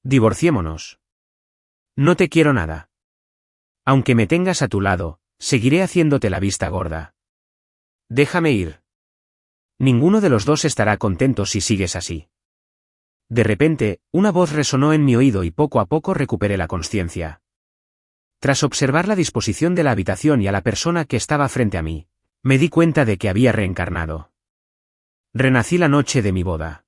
Divorciémonos. No te quiero nada. Aunque me tengas a tu lado, seguiré haciéndote la vista gorda. Déjame ir. Ninguno de los dos estará contento si sigues así. De repente, una voz resonó en mi oído y poco a poco recuperé la consciencia. Tras observar la disposición de la habitación y a la persona que estaba frente a mí, me di cuenta de que había reencarnado. Renací la noche de mi boda.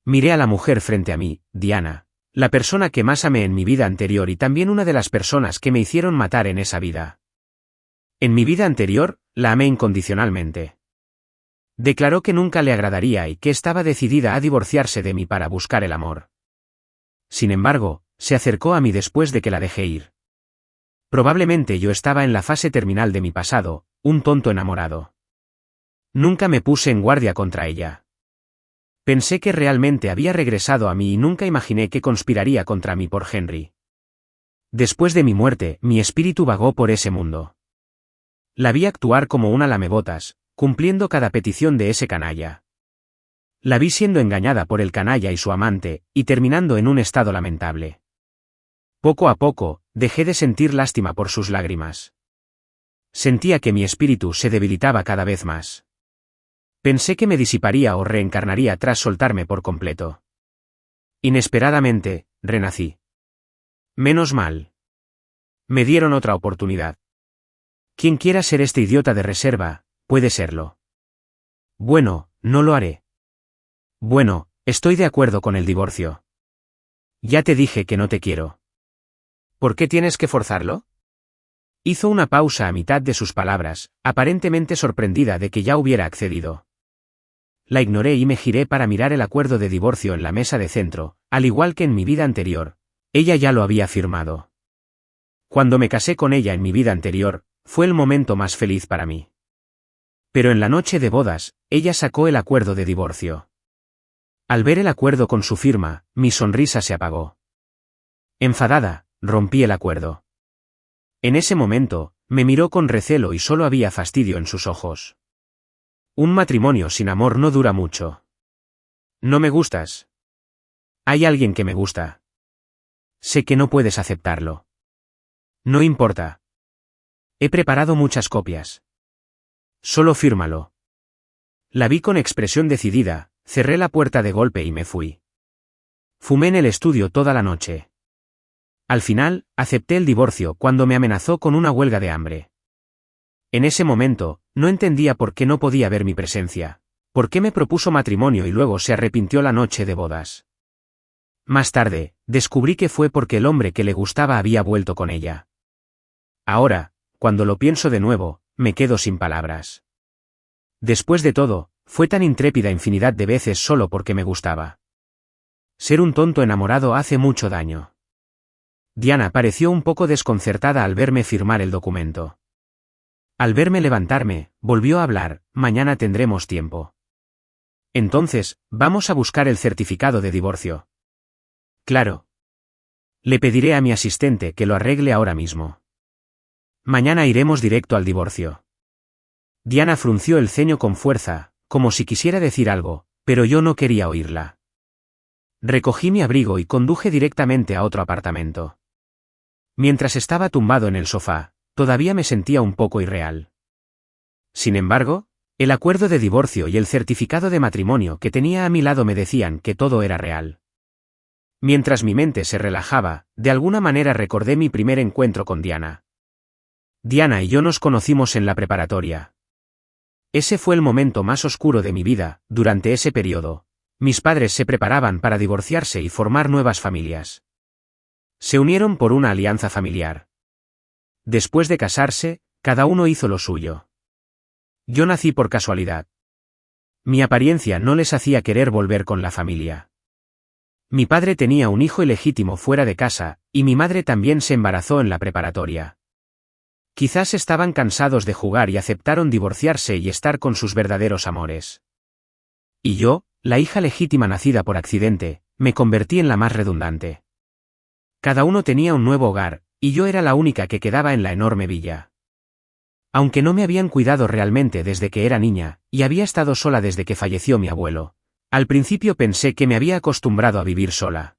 Miré a la mujer frente a mí, Diana, la persona que más amé en mi vida anterior y también una de las personas que me hicieron matar en esa vida. En mi vida anterior, la amé incondicionalmente. Declaró que nunca le agradaría y que estaba decidida a divorciarse de mí para buscar el amor. Sin embargo, se acercó a mí después de que la dejé ir. Probablemente yo estaba en la fase terminal de mi pasado, un tonto enamorado. Nunca me puse en guardia contra ella. Pensé que realmente había regresado a mí y nunca imaginé que conspiraría contra mí por Henry. Después de mi muerte, mi espíritu vagó por ese mundo. La vi actuar como una lamebotas, cumpliendo cada petición de ese canalla. La vi siendo engañada por el canalla y su amante, y terminando en un estado lamentable. Poco a poco, dejé de sentir lástima por sus lágrimas. Sentía que mi espíritu se debilitaba cada vez más. Pensé que me disiparía o reencarnaría tras soltarme por completo. Inesperadamente, renací. Menos mal. Me dieron otra oportunidad. Quien quiera ser este idiota de reserva, puede serlo. Bueno, no lo haré. Bueno, estoy de acuerdo con el divorcio. Ya te dije que no te quiero. ¿Por qué tienes que forzarlo? Hizo una pausa a mitad de sus palabras, aparentemente sorprendida de que ya hubiera accedido. La ignoré y me giré para mirar el acuerdo de divorcio en la mesa de centro, al igual que en mi vida anterior. Ella ya lo había firmado. Cuando me casé con ella en mi vida anterior, fue el momento más feliz para mí. Pero en la noche de bodas, ella sacó el acuerdo de divorcio. Al ver el acuerdo con su firma, mi sonrisa se apagó. Enfadada, rompí el acuerdo. En ese momento, me miró con recelo y solo había fastidio en sus ojos. Un matrimonio sin amor no dura mucho. No me gustas. Hay alguien que me gusta. Sé que no puedes aceptarlo. No importa. He preparado muchas copias. Solo fírmalo. La vi con expresión decidida, cerré la puerta de golpe y me fui. Fumé en el estudio toda la noche. Al final, acepté el divorcio cuando me amenazó con una huelga de hambre. En ese momento, no entendía por qué no podía ver mi presencia, por qué me propuso matrimonio y luego se arrepintió la noche de bodas. Más tarde, descubrí que fue porque el hombre que le gustaba había vuelto con ella. Ahora, cuando lo pienso de nuevo, me quedo sin palabras. Después de todo, fue tan intrépida infinidad de veces solo porque me gustaba. Ser un tonto enamorado hace mucho daño. Diana pareció un poco desconcertada al verme firmar el documento. Al verme levantarme, volvió a hablar, mañana tendremos tiempo. Entonces, vamos a buscar el certificado de divorcio. Claro. Le pediré a mi asistente que lo arregle ahora mismo. Mañana iremos directo al divorcio. Diana frunció el ceño con fuerza, como si quisiera decir algo, pero yo no quería oírla. Recogí mi abrigo y conduje directamente a otro apartamento. Mientras estaba tumbado en el sofá, todavía me sentía un poco irreal. Sin embargo, el acuerdo de divorcio y el certificado de matrimonio que tenía a mi lado me decían que todo era real. Mientras mi mente se relajaba, de alguna manera recordé mi primer encuentro con Diana. Diana y yo nos conocimos en la preparatoria. Ese fue el momento más oscuro de mi vida. Durante ese periodo, mis padres se preparaban para divorciarse y formar nuevas familias. Se unieron por una alianza familiar. Después de casarse, cada uno hizo lo suyo. Yo nací por casualidad. Mi apariencia no les hacía querer volver con la familia. Mi padre tenía un hijo ilegítimo fuera de casa, y mi madre también se embarazó en la preparatoria. Quizás estaban cansados de jugar y aceptaron divorciarse y estar con sus verdaderos amores. Y yo, la hija legítima nacida por accidente, me convertí en la más redundante. Cada uno tenía un nuevo hogar, y yo era la única que quedaba en la enorme villa. Aunque no me habían cuidado realmente desde que era niña, y había estado sola desde que falleció mi abuelo, al principio pensé que me había acostumbrado a vivir sola.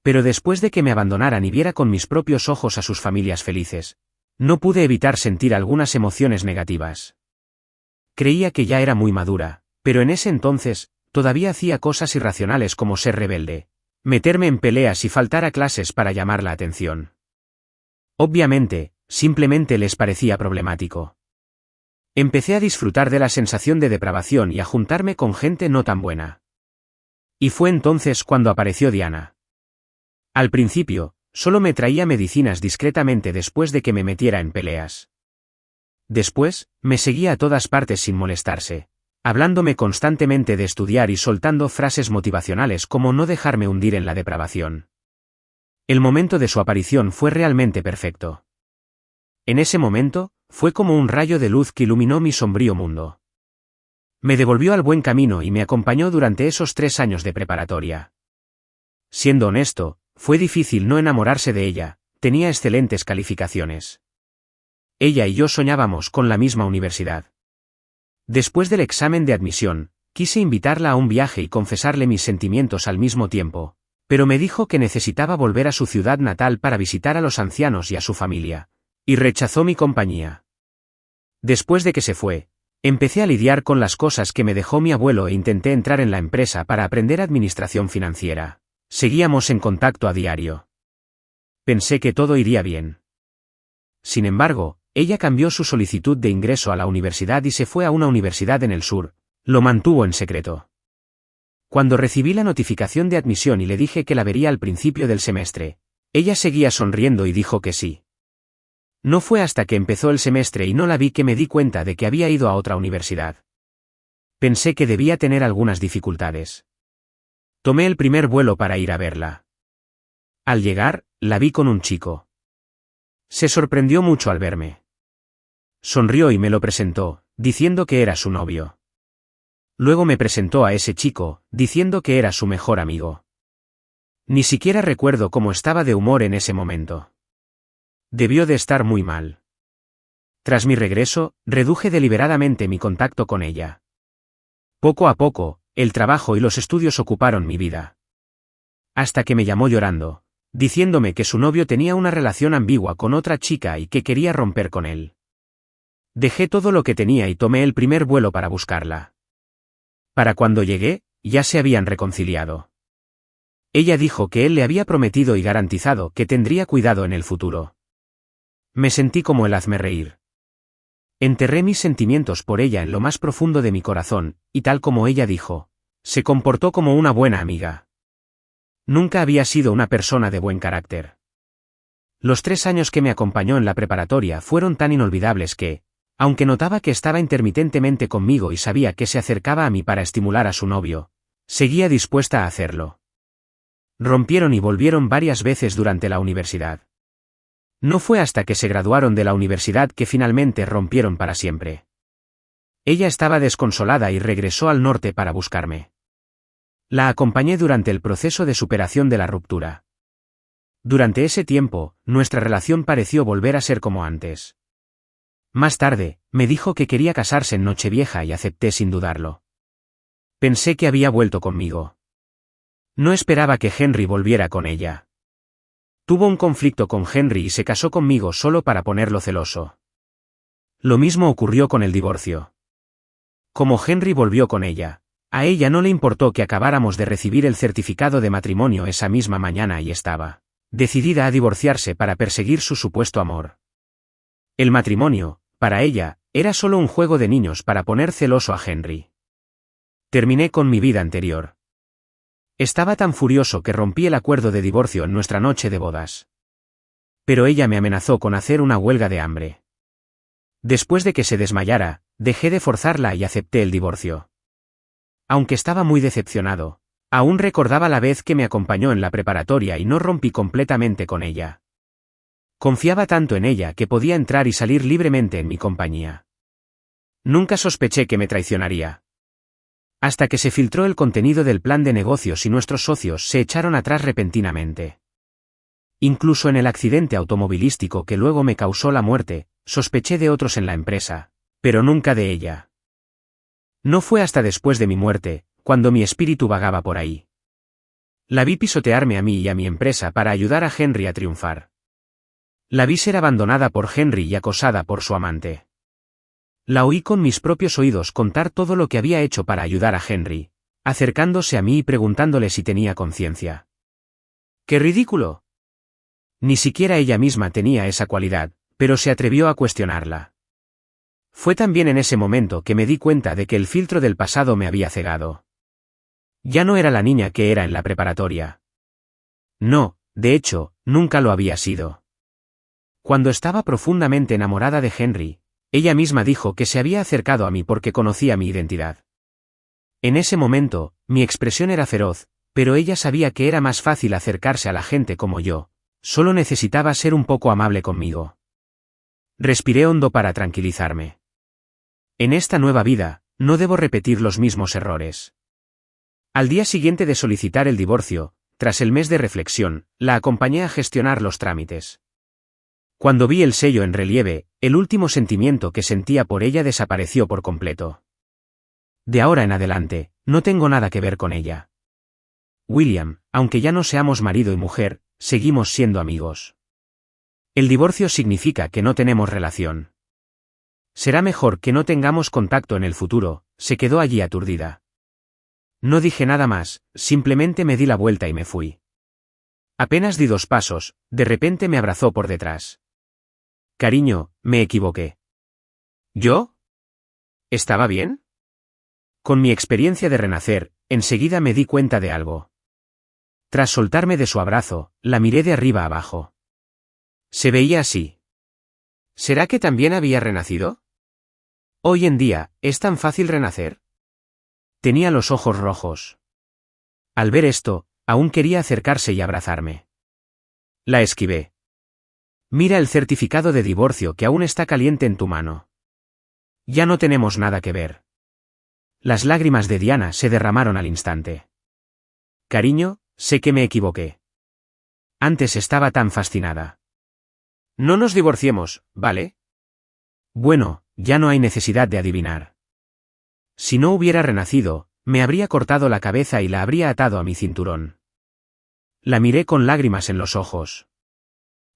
Pero después de que me abandonaran y viera con mis propios ojos a sus familias felices, no pude evitar sentir algunas emociones negativas. Creía que ya era muy madura, pero en ese entonces, todavía hacía cosas irracionales como ser rebelde, meterme en peleas y faltar a clases para llamar la atención. Obviamente, simplemente les parecía problemático. Empecé a disfrutar de la sensación de depravación y a juntarme con gente no tan buena. Y fue entonces cuando apareció Diana. Al principio, solo me traía medicinas discretamente después de que me metiera en peleas. Después, me seguía a todas partes sin molestarse, hablándome constantemente de estudiar y soltando frases motivacionales como no dejarme hundir en la depravación. El momento de su aparición fue realmente perfecto. En ese momento, fue como un rayo de luz que iluminó mi sombrío mundo. Me devolvió al buen camino y me acompañó durante esos 3 años de preparatoria. Siendo honesto, fue difícil no enamorarse de ella, tenía excelentes calificaciones. Ella y yo soñábamos con la misma universidad. Después del examen de admisión, quise invitarla a un viaje y confesarle mis sentimientos al mismo tiempo, pero me dijo que necesitaba volver a su ciudad natal para visitar a los ancianos y a su familia, y rechazó mi compañía. Después de que se fue, empecé a lidiar con las cosas que me dejó mi abuelo e intenté entrar en la empresa para aprender administración financiera. Seguíamos en contacto a diario. Pensé que todo iría bien. Sin embargo, ella cambió su solicitud de ingreso a la universidad y se fue a una universidad en el sur, lo mantuvo en secreto. Cuando recibí la notificación de admisión y le dije que la vería al principio del semestre, ella seguía sonriendo y dijo que sí. No fue hasta que empezó el semestre y no la vi que me di cuenta de que había ido a otra universidad. Pensé que debía tener algunas dificultades. Tomé el primer vuelo para ir a verla. Al llegar, la vi con un chico. Se sorprendió mucho al verme. Sonrió y me lo presentó, diciendo que era su novio. Luego me presentó a ese chico, diciendo que era su mejor amigo. Ni siquiera recuerdo cómo estaba de humor en ese momento. Debió de estar muy mal. Tras mi regreso, reduje deliberadamente mi contacto con ella. Poco a poco, el trabajo y los estudios ocuparon mi vida. Hasta que me llamó llorando, diciéndome que su novio tenía una relación ambigua con otra chica y que quería romper con él. Dejé todo lo que tenía y tomé el primer vuelo para buscarla. Para cuando llegué, ya se habían reconciliado. Ella dijo que él le había prometido y garantizado que tendría cuidado en el futuro. Me sentí como el hazmerreír. Enterré mis sentimientos por ella en lo más profundo de mi corazón, y tal como ella dijo, se comportó como una buena amiga. Nunca había sido una persona de buen carácter. Los 3 años que me acompañó en la preparatoria fueron tan inolvidables que, aunque notaba que estaba intermitentemente conmigo y sabía que se acercaba a mí para estimular a su novio, seguía dispuesta a hacerlo. Rompieron y volvieron varias veces durante la universidad. No fue hasta que se graduaron de la universidad que finalmente rompieron para siempre. Ella estaba desconsolada y regresó al norte para buscarme. La acompañé durante el proceso de superación de la ruptura. Durante ese tiempo, nuestra relación pareció volver a ser como antes. Más tarde, me dijo que quería casarse en Nochevieja y acepté sin dudarlo. Pensé que había vuelto conmigo. No esperaba que Henry volviera con ella. Tuvo un conflicto con Henry y se casó conmigo solo para ponerlo celoso. Lo mismo ocurrió con el divorcio. Como Henry volvió con ella, a ella no le importó que acabáramos de recibir el certificado de matrimonio esa misma mañana y estaba decidida a divorciarse para perseguir su supuesto amor. El matrimonio, para ella, era solo un juego de niños para poner celoso a Henry. Terminé con mi vida anterior. Estaba tan furioso que rompí el acuerdo de divorcio en nuestra noche de bodas. Pero ella me amenazó con hacer una huelga de hambre. Después de que se desmayara, dejé de forzarla y acepté el divorcio. Aunque estaba muy decepcionado, aún recordaba la vez que me acompañó en la preparatoria y no rompí completamente con ella. Confiaba tanto en ella que podía entrar y salir libremente en mi compañía. Nunca sospeché que me traicionaría. Hasta que se filtró el contenido del plan de negocios y nuestros socios se echaron atrás repentinamente. Incluso en el accidente automovilístico que luego me causó la muerte, sospeché de otros en la empresa, pero nunca de ella. No fue hasta después de mi muerte, cuando mi espíritu vagaba por ahí. La vi pisotearme a mí y a mi empresa para ayudar a Henry a triunfar. La vi ser abandonada por Henry y acosada por su amante. La oí con mis propios oídos contar todo lo que había hecho para ayudar a Henry, acercándose a mí y preguntándole si tenía conciencia. ¡Qué ridículo! Ni siquiera ella misma tenía esa cualidad, pero se atrevió a cuestionarla. Fue también en ese momento que me di cuenta de que el filtro del pasado me había cegado. Ya no era la niña que era en la preparatoria. No, de hecho, nunca lo había sido. Cuando estaba profundamente enamorada de Henry, ella misma dijo que se había acercado a mí porque conocía mi identidad. En ese momento, mi expresión era feroz, pero ella sabía que era más fácil acercarse a la gente como yo, solo necesitaba ser un poco amable conmigo. Respiré hondo para tranquilizarme. En esta nueva vida, no debo repetir los mismos errores. Al día siguiente de solicitar el divorcio, tras el mes de reflexión, la acompañé a gestionar los trámites. Cuando vi el sello en relieve, el último sentimiento que sentía por ella desapareció por completo. De ahora en adelante, no tengo nada que ver con ella. William, aunque ya no seamos marido y mujer, seguimos siendo amigos. El divorcio significa que no tenemos relación. Será mejor que no tengamos contacto en el futuro, se quedó allí aturdida. No dije nada más, simplemente me di la vuelta y me fui. Apenas di 2 pasos, de repente me abrazó por detrás. Cariño, me equivoqué. ¿Yo? ¿Estaba bien? Con mi experiencia de renacer, enseguida me di cuenta de algo. Tras soltarme de su abrazo, la miré de arriba abajo. Se veía así. ¿Será que también había renacido? Hoy en día, ¿es tan fácil renacer? Tenía los ojos rojos. Al ver esto, aún quería acercarse y abrazarme. La esquivé. Mira el certificado de divorcio que aún está caliente en tu mano. Ya no tenemos nada que ver. Las lágrimas de Diana se derramaron al instante. Cariño, sé que me equivoqué. Antes estaba tan fascinada. No nos divorciemos, ¿vale? Bueno, ya no hay necesidad de adivinar. Si no hubiera renacido, me habría cortado la cabeza y la habría atado a mi cinturón. La miré con lágrimas en los ojos.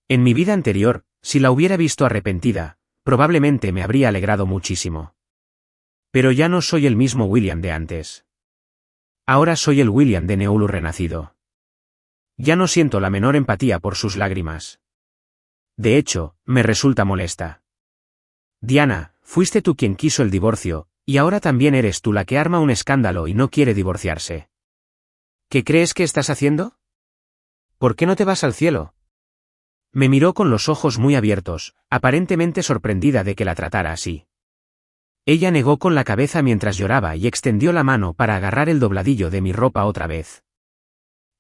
En mi vida anterior, si la hubiera visto arrepentida, probablemente me habría alegrado muchísimo. Pero ya no soy el mismo William de antes. Ahora soy el William de Neulu renacido. Ya no siento la menor empatía por sus lágrimas. De hecho, me resulta molesta. Diana, fuiste tú quien quiso el divorcio, y ahora también eres tú la que arma un escándalo y no quiere divorciarse. ¿Qué crees que estás haciendo? ¿Por qué no te vas al cielo? Me miró con los ojos muy abiertos, aparentemente sorprendida de que la tratara así. Ella negó con la cabeza mientras lloraba y extendió la mano para agarrar el dobladillo de mi ropa otra vez.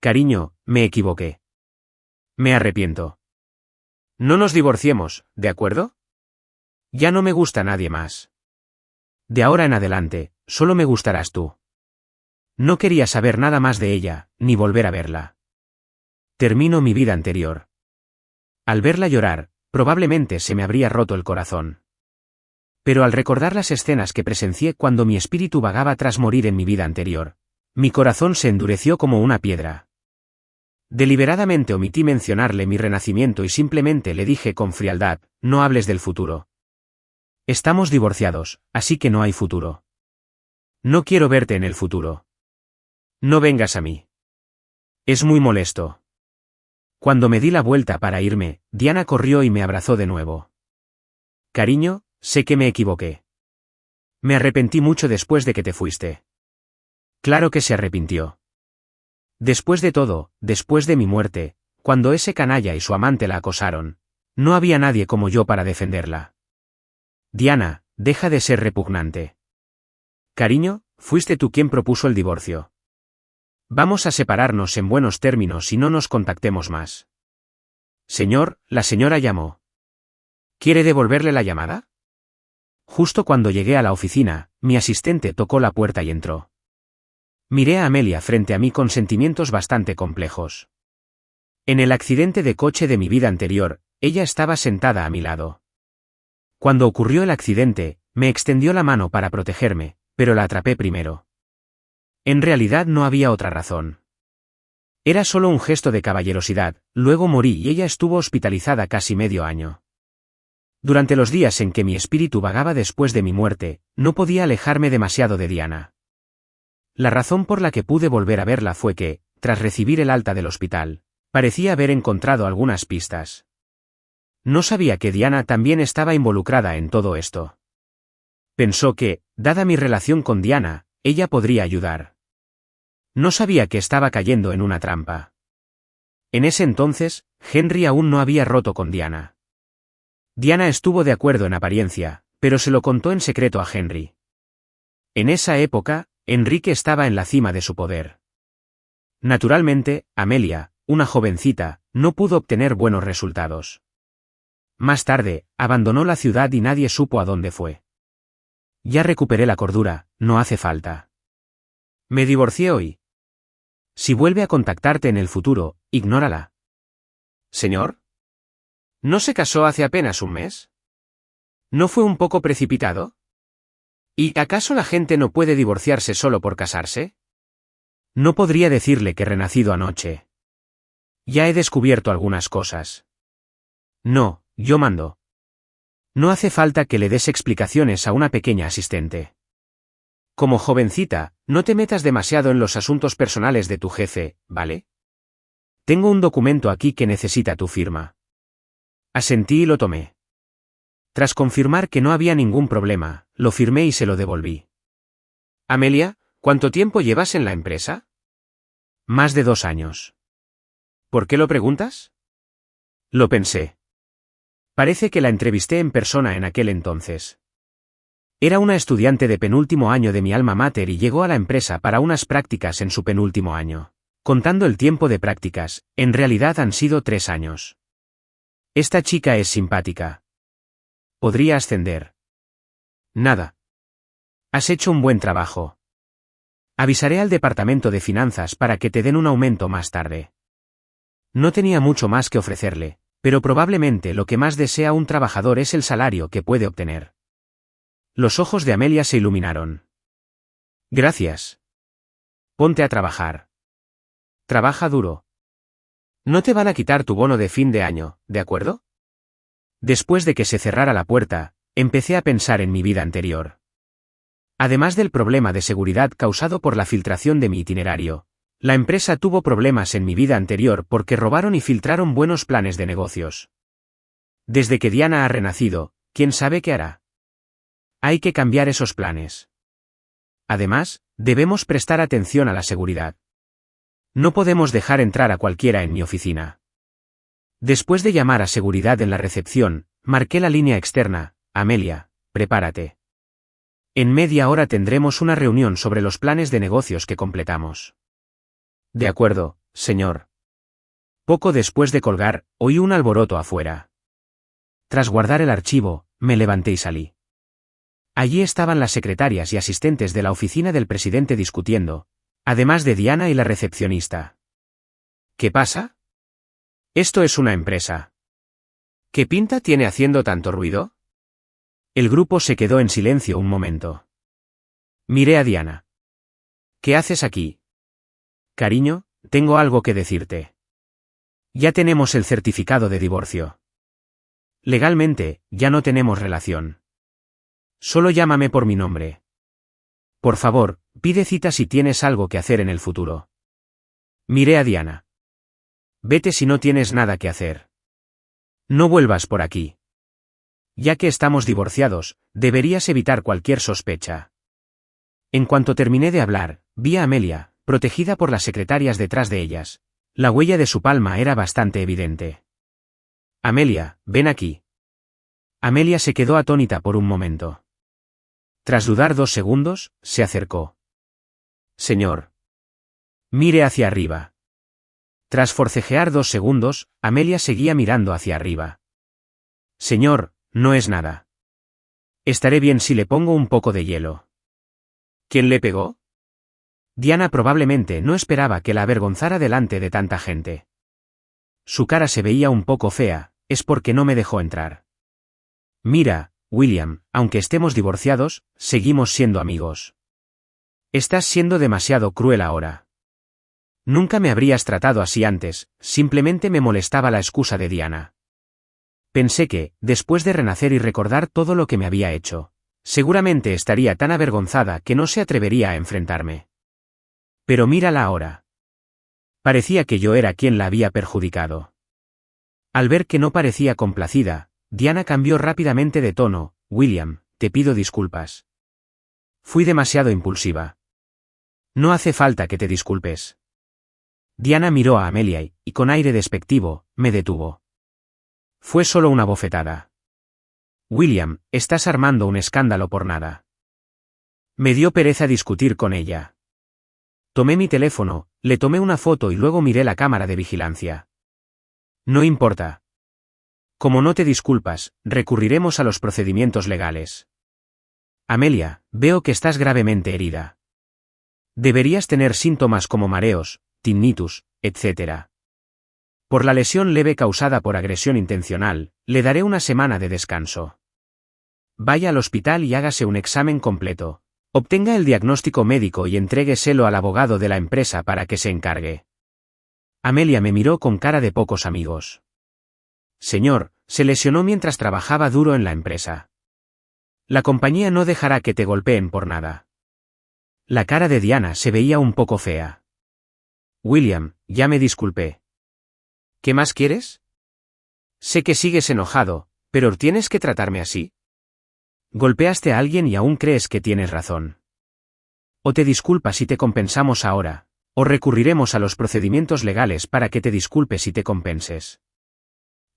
Cariño, me equivoqué. Me arrepiento. No nos divorciemos, ¿de acuerdo? Ya no me gusta nadie más. De ahora en adelante, solo me gustarás tú. No quería saber nada más de ella, ni volver a verla. Termino mi vida anterior. Al verla llorar, probablemente se me habría roto el corazón. Pero al recordar las escenas que presencié cuando mi espíritu vagaba tras morir en mi vida anterior, mi corazón se endureció como una piedra. Deliberadamente omití mencionarle mi renacimiento y simplemente le dije con frialdad, no hables del futuro. Estamos divorciados, así que no hay futuro. No quiero verte en el futuro. No vengas a mí. Es muy molesto. Cuando me di la vuelta para irme, Diana corrió y me abrazó de nuevo. Cariño, sé que me equivoqué. Me arrepentí mucho después de que te fuiste. Claro que se arrepintió. Después de todo, después de mi muerte, cuando ese canalla y su amante la acosaron, no había nadie como yo para defenderla. Diana, deja de ser repugnante. Cariño, fuiste tú quien propuso el divorcio. Vamos a separarnos en buenos términos y no nos contactemos más. Señor, la señora llamó. ¿Quiere devolverle la llamada? Justo cuando llegué a la oficina, mi asistente tocó la puerta y entró. Miré a Amelia frente a mí con sentimientos bastante complejos. En el accidente de coche de mi vida anterior, ella estaba sentada a mi lado. Cuando ocurrió el accidente, me extendió la mano para protegerme, pero la atrapé primero. En realidad no había otra razón. Era solo un gesto de caballerosidad, luego morí y ella estuvo hospitalizada casi medio año. Durante los días en que mi espíritu vagaba después de mi muerte, no podía alejarme demasiado de Diana. La razón por la que pude volver a verla fue que, tras recibir el alta del hospital, parecía haber encontrado algunas pistas. No sabía que Diana también estaba involucrada en todo esto. Pensó que, dada mi relación con Diana, ella podría ayudar. No sabía que estaba cayendo en una trampa. En ese entonces, Henry aún no había roto con Diana. Diana estuvo de acuerdo en apariencia, pero se lo contó en secreto a Henry. En esa época, Enrique estaba en la cima de su poder. Naturalmente, Amelia, una jovencita, no pudo obtener buenos resultados. Más tarde, abandonó la ciudad y nadie supo a dónde fue. Ya recuperé la cordura, no hace falta. Me divorcié hoy. Si vuelve a contactarte en el futuro, ignórala. ¿Señor? ¿No se casó hace apenas un mes? ¿No fue un poco precipitado? ¿Y acaso la gente no puede divorciarse solo por casarse? No podría decirle que he renacido anoche. Ya he descubierto algunas cosas. No, yo mando. No hace falta que le des explicaciones a una pequeña asistente. Como jovencita, no te metas demasiado en los asuntos personales de tu jefe, ¿vale? Tengo un documento aquí que necesita tu firma. Asentí y lo tomé. Tras confirmar que no había ningún problema, lo firmé y se lo devolví. Amelia, ¿cuánto tiempo llevas en la empresa? Más de 2 años. ¿Por qué lo preguntas? Lo pensé. Parece que la entrevisté en persona en aquel entonces. Era una estudiante de penúltimo año de mi alma mater y llegó a la empresa para unas prácticas en su penúltimo año. Contando el tiempo de prácticas, en realidad han sido 3 años. Esta chica es simpática. Podría ascender. Nada. Has hecho un buen trabajo. Avisaré al departamento de finanzas para que te den un aumento más tarde. No tenía mucho más que ofrecerle, pero probablemente lo que más desea un trabajador es el salario que puede obtener. Los ojos de Amelia se iluminaron. Gracias. Ponte a trabajar. Trabaja duro. No te van a quitar tu bono de fin de año, ¿de acuerdo? Después de que se cerrara la puerta, empecé a pensar en mi vida anterior. Además del problema de seguridad causado por la filtración de mi itinerario, la empresa tuvo problemas en mi vida anterior porque robaron y filtraron buenos planes de negocios. Desde que Diana ha renacido, ¿quién sabe qué hará? Hay que cambiar esos planes. Además, debemos prestar atención a la seguridad. No podemos dejar entrar a cualquiera en mi oficina. Después de llamar a seguridad en la recepción, marqué la línea externa. Amelia, prepárate. En media hora tendremos una reunión sobre los planes de negocios que completamos. De acuerdo, señor. Poco después de colgar, oí un alboroto afuera. Tras guardar el archivo, me levanté y salí. Allí estaban las secretarias y asistentes de la oficina del presidente discutiendo, además de Diana y la recepcionista. ¿Qué pasa? Esto es una empresa. ¿Qué pinta tiene haciendo tanto ruido? El grupo se quedó en silencio un momento. Miré a Diana. ¿Qué haces aquí? Cariño, tengo algo que decirte. Ya tenemos el certificado de divorcio. Legalmente, ya no tenemos relación. Solo llámame por mi nombre. Por favor, pide cita si tienes algo que hacer en el futuro. Miré a Diana. Vete si no tienes nada que hacer. No vuelvas por aquí. Ya que estamos divorciados, deberías evitar cualquier sospecha. En cuanto terminé de hablar, vi a Amelia, protegida por las secretarias detrás de ellas. La huella de su palma era bastante evidente. Amelia, ven aquí. Amelia se quedó atónita por un momento. Tras dudar 2 segundos, se acercó. Señor. Mire hacia arriba. Tras forcejear 2 segundos, Amelia seguía mirando hacia arriba. Señor, no es nada. Estaré bien si le pongo un poco de hielo. ¿Quién le pegó? Diana probablemente no esperaba que la avergonzara delante de tanta gente. Su cara se veía un poco fea, es porque no me dejó entrar. Mira, William, aunque estemos divorciados, seguimos siendo amigos. Estás siendo demasiado cruel ahora. Nunca me habrías tratado así antes, simplemente me molestaba la excusa de Diana. Pensé que, después de renacer y recordar todo lo que me había hecho, seguramente estaría tan avergonzada que no se atrevería a enfrentarme. Pero mírala ahora. Parecía que yo era quien la había perjudicado. Al ver que no parecía complacida, Diana cambió rápidamente de tono. William, te pido disculpas. Fui demasiado impulsiva. No hace falta que te disculpes. Diana miró a Amelia y, con aire despectivo, me detuvo. Fue solo una bofetada. William, estás armando un escándalo por nada. Me dio pereza discutir con ella. Tomé mi teléfono, le tomé una foto y luego miré la cámara de vigilancia. No importa. Como no te disculpas, recurriremos a los procedimientos legales. Amelia, veo que estás gravemente herida. Deberías tener síntomas como mareos, tinnitus, etc. Por la lesión leve causada por agresión intencional, le daré una semana de descanso. Vaya al hospital y hágase un examen completo. Obtenga el diagnóstico médico y entrégueselo al abogado de la empresa para que se encargue. Amelia me miró con cara de pocos amigos. Señor, se lesionó mientras trabajaba duro en la empresa. La compañía no dejará que te golpeen por nada. La cara de Diana se veía un poco fea. William, ya me disculpé. ¿Qué más quieres? Sé que sigues enojado, pero ¿tienes que tratarme así? Golpeaste a alguien y aún crees que tienes razón. O te disculpas y te compensamos ahora, o recurriremos a los procedimientos legales para que te disculpes y te compenses.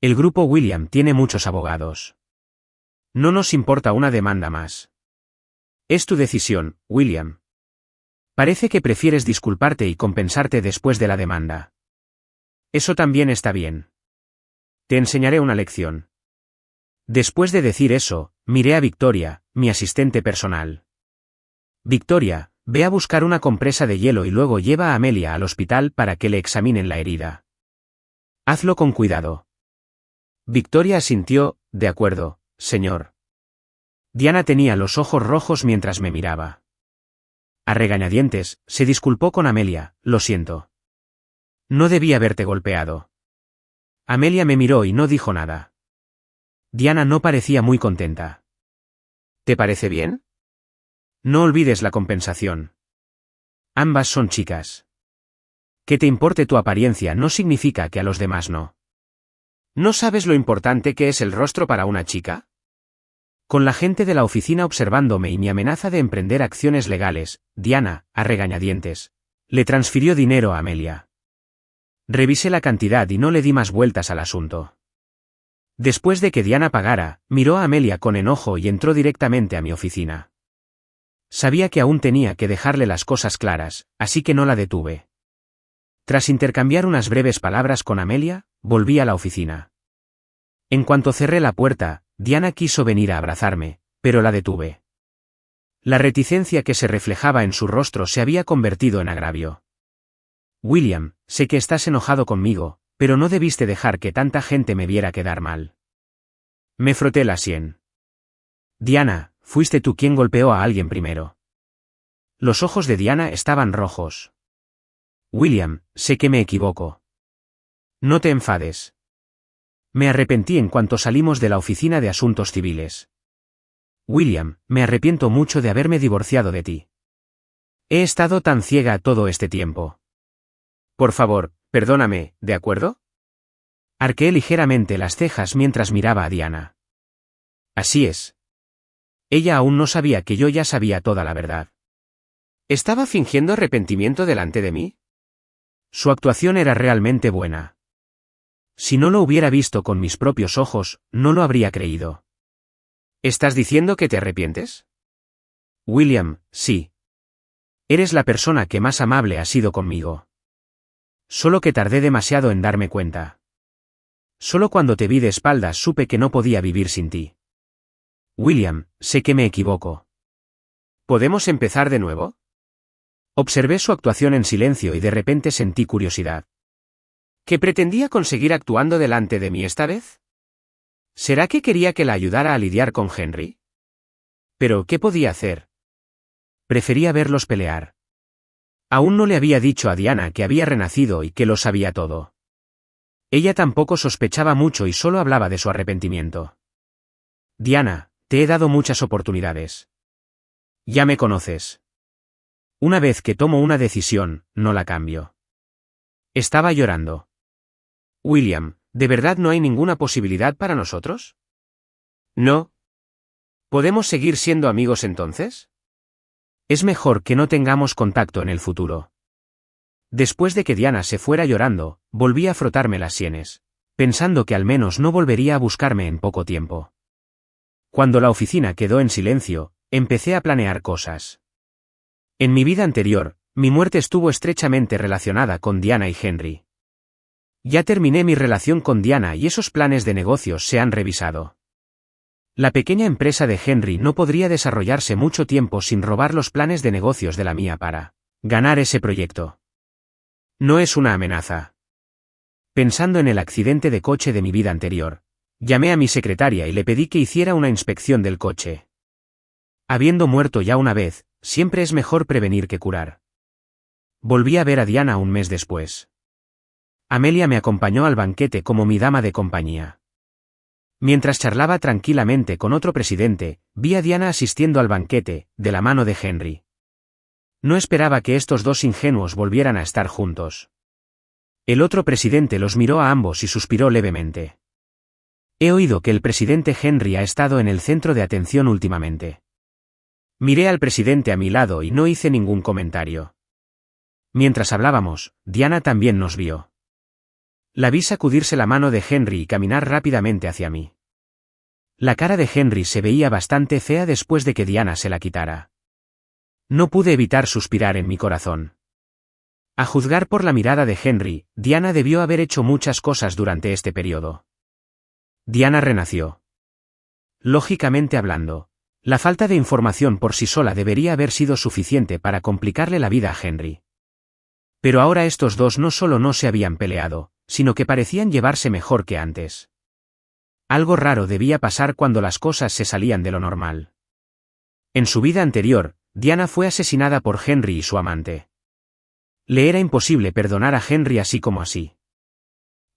El grupo William tiene muchos abogados. No nos importa una demanda más. Es tu decisión, William. Parece que prefieres disculparte y compensarte después de la demanda. Eso también está bien. Te enseñaré una lección. Después de decir eso, miré a Victoria, mi asistente personal. Victoria, ve a buscar una compresa de hielo y luego lleva a Amelia al hospital para que le examinen la herida. Hazlo con cuidado. Victoria asintió, de acuerdo, señor. Diana tenía los ojos rojos mientras me miraba. A regañadientes, se disculpó con Amelia, lo siento. No debí haberte golpeado. Amelia me miró y no dijo nada. Diana no parecía muy contenta. ¿Te parece bien? No olvides la compensación. Ambas son chicas. Que te importe tu apariencia no significa que a los demás no. ¿No sabes lo importante que es el rostro para una chica? Con la gente de la oficina observándome y mi amenaza de emprender acciones legales, Diana, a regañadientes, le transfirió dinero a Amelia. Revisé la cantidad y no le di más vueltas al asunto. Después de que Diana pagara, miró a Amelia con enojo y entró directamente a mi oficina. Sabía que aún tenía que dejarle las cosas claras, así que no la detuve. Tras intercambiar unas breves palabras con Amelia, volví a la oficina. En cuanto cerré la puerta, Diana quiso venir a abrazarme, pero la detuve. La reticencia que se reflejaba en su rostro se había convertido en agravio. William, sé que estás enojado conmigo, pero no debiste dejar que tanta gente me viera quedar mal. Me froté la sien. Diana, fuiste tú quien golpeó a alguien primero. Los ojos de Diana estaban rojos. William, sé que me equivoco. No te enfades. Me arrepentí en cuanto salimos de la oficina de asuntos civiles. William, me arrepiento mucho de haberme divorciado de ti. He estado tan ciega todo este tiempo. Por favor, perdóname, ¿de acuerdo? Arqueé ligeramente las cejas mientras miraba a Diana. Así es. Ella aún no sabía que yo ya sabía toda la verdad. ¿Estaba fingiendo arrepentimiento delante de mí? Su actuación era realmente buena. Si no lo hubiera visto con mis propios ojos, no lo habría creído. ¿Estás diciendo que te arrepientes? William, sí. Eres la persona que más amable ha sido conmigo. Solo que tardé demasiado en darme cuenta. Solo cuando te vi de espaldas supe que no podía vivir sin ti. William, sé que me equivoco. ¿Podemos empezar de nuevo? Observé su actuación en silencio y de repente sentí curiosidad. ¿Qué pretendía conseguir actuando delante de mí esta vez? ¿Será que quería que la ayudara a lidiar con Henry? ¿Pero qué podía hacer? Prefería verlos pelear. Aún no le había dicho a Diana que había renacido y que lo sabía todo. Ella tampoco sospechaba mucho y solo hablaba de su arrepentimiento. Diana, te he dado muchas oportunidades. Ya me conoces. Una vez que tomo una decisión, no la cambio. Estaba llorando. William, ¿de verdad no hay ninguna posibilidad para nosotros? No. ¿Podemos seguir siendo amigos entonces? Es mejor que no tengamos contacto en el futuro. Después de que Diana se fuera llorando, volví a frotarme las sienes, pensando que al menos no volvería a buscarme en poco tiempo. Cuando la oficina quedó en silencio, empecé a planear cosas. En mi vida anterior, mi muerte estuvo estrechamente relacionada con Diana y Henry. Ya terminé mi relación con Diana y esos planes de negocios se han revisado. La pequeña empresa de Henry no podría desarrollarse mucho tiempo sin robar los planes de negocios de la mía para ganar ese proyecto. No es una amenaza. Pensando en el accidente de coche de mi vida anterior, llamé a mi secretaria y le pedí que hiciera una inspección del coche. Habiendo muerto ya una vez, siempre es mejor prevenir que curar. Volví a ver a Diana un mes después. Amelia me acompañó al banquete como mi dama de compañía. Mientras charlaba tranquilamente con otro presidente, vi a Diana asistiendo al banquete, de la mano de Henry. No esperaba que estos dos ingenuos volvieran a estar juntos. El otro presidente los miró a ambos y suspiró levemente. He oído que el presidente Henry ha estado en el centro de atención últimamente. Miré al presidente a mi lado y no hice ningún comentario. Mientras hablábamos, Diana también nos vio. La vi sacudirse la mano de Henry y caminar rápidamente hacia mí. La cara de Henry se veía bastante fea después de que Diana se la quitara. No pude evitar suspirar en mi corazón. A juzgar por la mirada de Henry, Diana debió haber hecho muchas cosas durante este periodo. Diana renació. Lógicamente hablando, la falta de información por sí sola debería haber sido suficiente para complicarle la vida a Henry. Pero ahora estos dos no solo no se habían peleado, sino que parecían llevarse mejor que antes. Algo raro debía pasar cuando las cosas se salían de lo normal. En su vida anterior, Diana fue asesinada por Henry y su amante. Le era imposible perdonar a Henry así como así.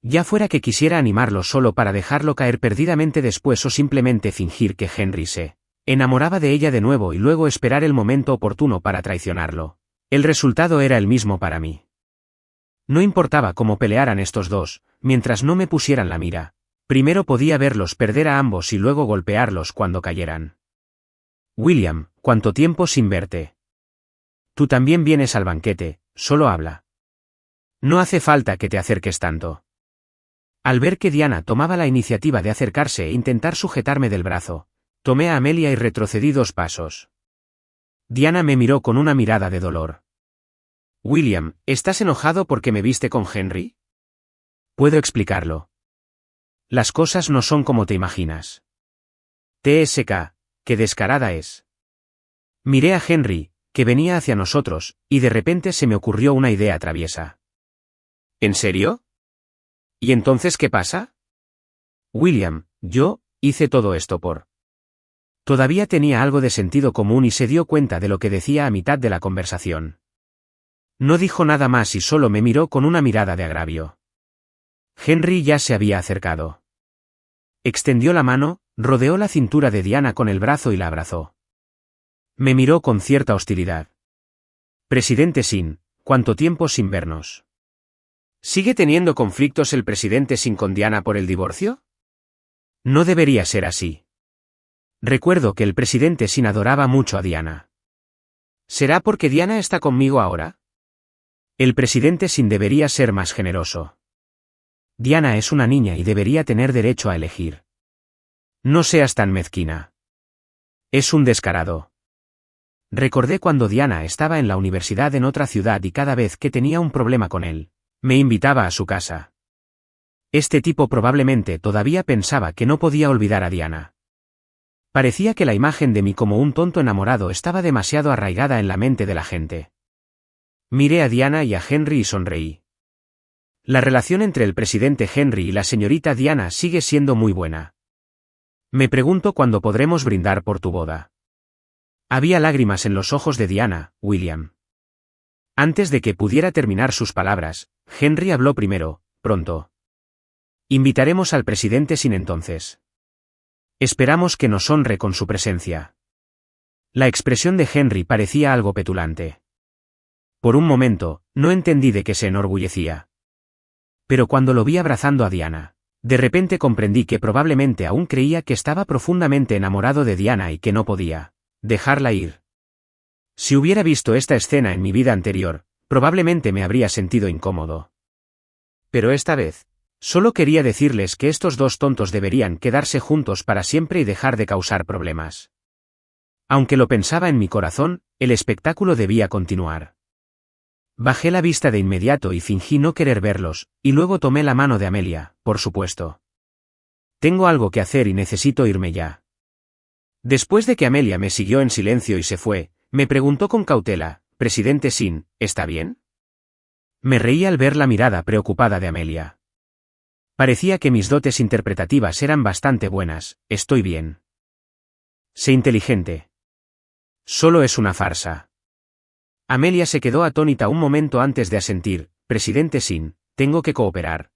Ya fuera que quisiera animarlo solo para dejarlo caer perdidamente después o simplemente fingir que Henry se enamoraba de ella de nuevo y luego esperar el momento oportuno para traicionarlo. El resultado era el mismo para mí. No importaba cómo pelearan estos dos, mientras no me pusieran la mira. Primero podía verlos perder a ambos y luego golpearlos cuando cayeran. William, ¿cuánto tiempo sin verte? Tú también vienes al banquete, solo habla. No hace falta que te acerques tanto. Al ver que Diana tomaba la iniciativa de acercarse e intentar sujetarme del brazo, tomé a Amelia y retrocedí 2 pasos. Diana me miró con una mirada de dolor. William, ¿estás enojado porque me viste con Henry? Puedo explicarlo. Las cosas no son como te imaginas. TSK, qué descarada es. Miré a Henry, que venía hacia nosotros, y de repente se me ocurrió una idea traviesa. ¿En serio? ¿Y entonces qué pasa? William, yo hice todo esto por... Todavía tenía algo de sentido común y se dio cuenta de lo que decía a mitad de la conversación. No dijo nada más y solo me miró con una mirada de agravio. Henry ya se había acercado. Extendió la mano, rodeó la cintura de Diana con el brazo y la abrazó. Me miró con cierta hostilidad. Presidente Sin, ¿cuánto tiempo sin vernos? ¿Sigue teniendo conflictos el presidente Sin con Diana por el divorcio? No debería ser así. Recuerdo que el presidente Sin adoraba mucho a Diana. ¿Será porque Diana está conmigo ahora? El presidente Sin debería ser más generoso. Diana es una niña y debería tener derecho a elegir. No seas tan mezquina. Es un descarado. Recordé cuando Diana estaba en la universidad en otra ciudad y cada vez que tenía un problema con él, me invitaba a su casa. Este tipo probablemente todavía pensaba que no podía olvidar a Diana. Parecía que la imagen de mí como un tonto enamorado estaba demasiado arraigada en la mente de la gente. Miré a Diana y a Henry y sonreí. La relación entre el presidente Henry y la señorita Diana sigue siendo muy buena. Me pregunto cuándo podremos brindar por tu boda. Había lágrimas en los ojos de Diana, William. Antes de que pudiera terminar sus palabras, Henry habló primero. Pronto. Invitaremos al presidente Sin entonces. Esperamos que nos honre con su presencia. La expresión de Henry parecía algo petulante. Por un momento, no entendí de qué se enorgullecía. Pero cuando lo vi abrazando a Diana, de repente comprendí que probablemente aún creía que estaba profundamente enamorado de Diana y que no podía dejarla ir. Si hubiera visto esta escena en mi vida anterior, probablemente me habría sentido incómodo. Pero esta vez, solo quería decirles que estos dos tontos deberían quedarse juntos para siempre y dejar de causar problemas. Aunque lo pensaba en mi corazón, el espectáculo debía continuar. Bajé la vista de inmediato y fingí no querer verlos, y luego tomé la mano de Amelia, por supuesto. Tengo algo que hacer y necesito irme ya. Después de que Amelia me siguió en silencio y se fue, me preguntó con cautela, «Presidente Sin, ¿está bien?» Me reí al ver la mirada preocupada de Amelia. Parecía que mis dotes interpretativas eran bastante buenas. «Estoy bien». Sé inteligente. Solo es una farsa. Amelia se quedó atónita un momento antes de asentir. «Presidente Sin, tengo que cooperar».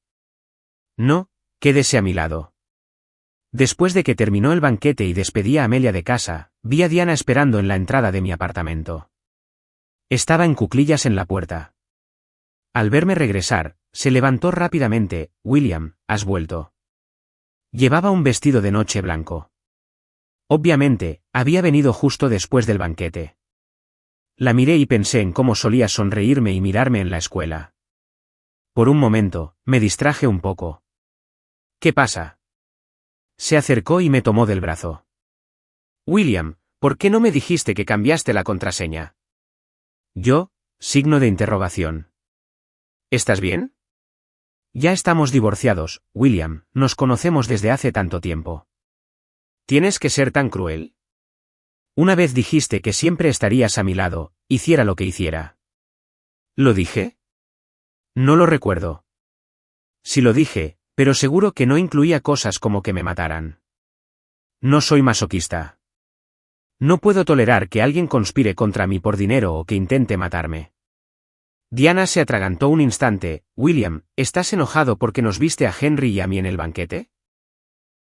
«No, quédese a mi lado». Después de que terminó el banquete y despedí a Amelia de casa, vi a Diana esperando en la entrada de mi apartamento. Estaba en cuclillas en la puerta. Al verme regresar, se levantó rápidamente. «William, ¿has vuelto?» Llevaba un vestido de noche blanco. Obviamente, había venido justo después del banquete. La miré y pensé en cómo solía sonreírme y mirarme en la escuela. Por un momento, me distraje un poco. «¿Qué pasa?» Se acercó y me tomó del brazo. «William, ¿por qué no me dijiste que cambiaste la contraseña?» Yo, signo de interrogación. «¿Estás bien?» «Ya estamos divorciados, William, nos conocemos desde hace tanto tiempo». «¿Tienes que ser tan cruel?» «Una vez dijiste que siempre estarías a mi lado, hiciera lo que hiciera». ¿Lo dije? No lo recuerdo. Sí lo dije, pero seguro que no incluía cosas como que me mataran. No soy masoquista. No puedo tolerar que alguien conspire contra mí por dinero o que intente matarme. Diana se atragantó un instante. «William, ¿estás enojado porque nos viste a Henry y a mí en el banquete?»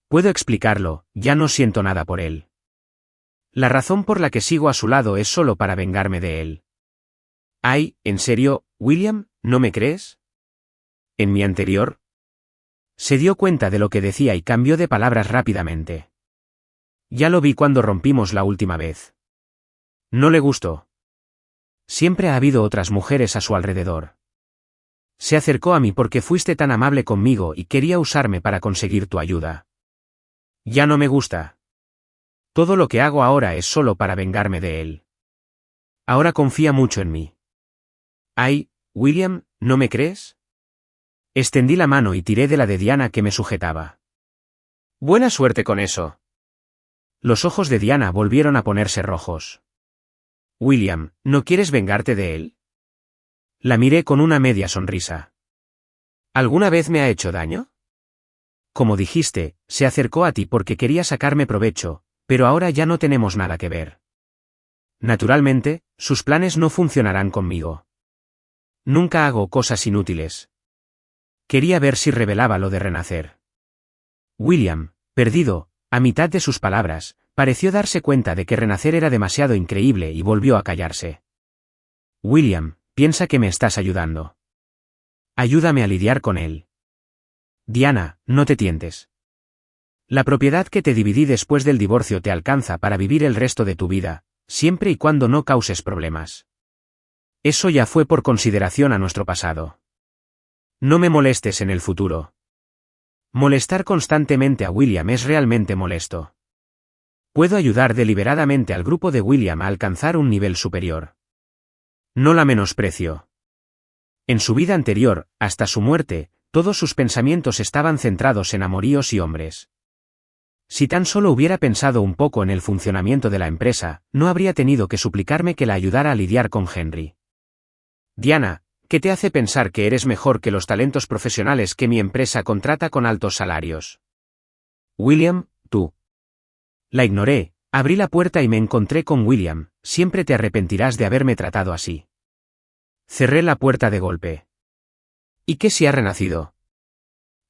«Puedo explicarlo, ya no siento nada por él. La razón por la que sigo a su lado es solo para vengarme de él». «Ay, ¿en serio, William, no me crees?» «¿En mi anterior?» Se dio cuenta de lo que decía y cambió de palabras rápidamente. «Ya lo vi cuando rompimos la última vez. No le gustó. Siempre ha habido otras mujeres a su alrededor. Se acercó a mí porque fuiste tan amable conmigo y quería usarme para conseguir tu ayuda. Ya no me gusta. Todo lo que hago ahora es solo para vengarme de él. Ahora confía mucho en mí». «Ay, William, ¿no me crees?» Extendí la mano y tiré de la de Diana que me sujetaba. «Buena suerte con eso». Los ojos de Diana volvieron a ponerse rojos. «William, ¿no quieres vengarte de él?» La miré con una media sonrisa. «¿Alguna vez me ha hecho daño?» «Como dijiste, se acercó a ti porque quería sacarme provecho, pero ahora ya no tenemos nada que ver. Naturalmente, sus planes no funcionarán conmigo. Nunca hago cosas inútiles. Quería ver si revelaba lo de renacer». William, perdido, a mitad de sus palabras, pareció darse cuenta de que renacer era demasiado increíble y volvió a callarse. «William, piensa que me estás ayudando. Ayúdame a lidiar con él». «Diana, no te tientes. La propiedad que te dividí después del divorcio te alcanza para vivir el resto de tu vida, siempre y cuando no causes problemas. Eso ya fue por consideración a nuestro pasado. No me molestes en el futuro». Molestar constantemente a William es realmente molesto. Puedo ayudar deliberadamente al grupo de William a alcanzar un nivel superior. No la menosprecio. En su vida anterior, hasta su muerte, todos sus pensamientos estaban centrados en amoríos y hombres. Si tan solo hubiera pensado un poco en el funcionamiento de la empresa, no habría tenido que suplicarme que la ayudara a lidiar con Henry. «Diana, ¿qué te hace pensar que eres mejor que los talentos profesionales que mi empresa contrata con altos salarios?» «William, tú». La ignoré, abrí la puerta y me encontré con William. «Siempre te arrepentirás de haberme tratado así». Cerré la puerta de golpe. ¿Y qué si ha renacido?